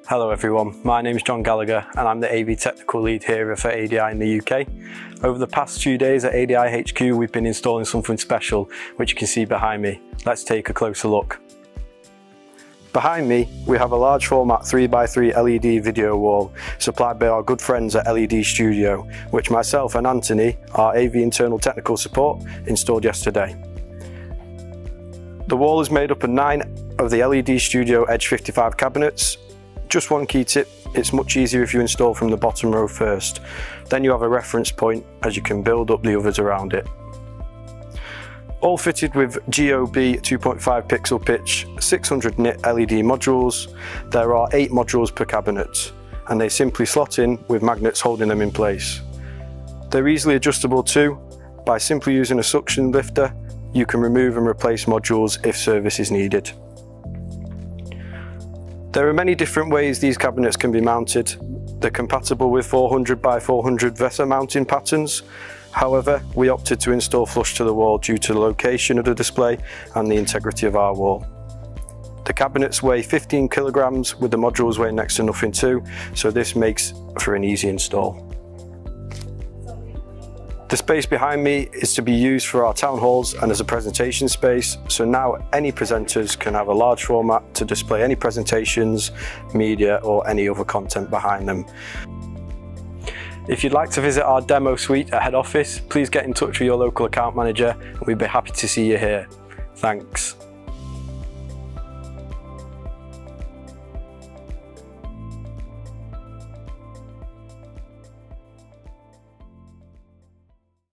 Hello everyone, my name is John Gallagher and I'm the AV Technical Lead here for ADI in the UK. Over the past few days at ADI HQ we've been installing something special which you can see behind me. Let's take a closer look. Behind me we have a large format 3x3 LED video wall supplied by our good friends at LED Studio, which myself and Anthony, our AV internal technical support, installed yesterday. The wall is made up of 9 of the LED Studio Edge 55 cabinets. Just one key tip, it's much easier if you install from the bottom row first. Then you have a reference point as you can build up the others around it. All fitted with GOB 2.5 pixel pitch, 600 nit LED modules. There are 8 modules per cabinet and they simply slot in with magnets holding them in place. They're easily adjustable too. By simply using a suction lifter, you can remove and replace modules if service is needed. There are many different ways these cabinets can be mounted. They're compatible with 400 by 400 VESA mounting patterns. However, we opted to install flush to the wall due to the location of the display and the integrity of our wall. The cabinets weigh 15 kilograms with the modules weighing next to nothing too, so this makes for an easy install. The space behind me is to be used for our town halls and as a presentation space, so now any presenters can have a large format to display any presentations, media or any other content behind them. If you'd like to visit our demo suite at head office, please get in touch with your local account manager and we'd be happy to see you here. Thanks.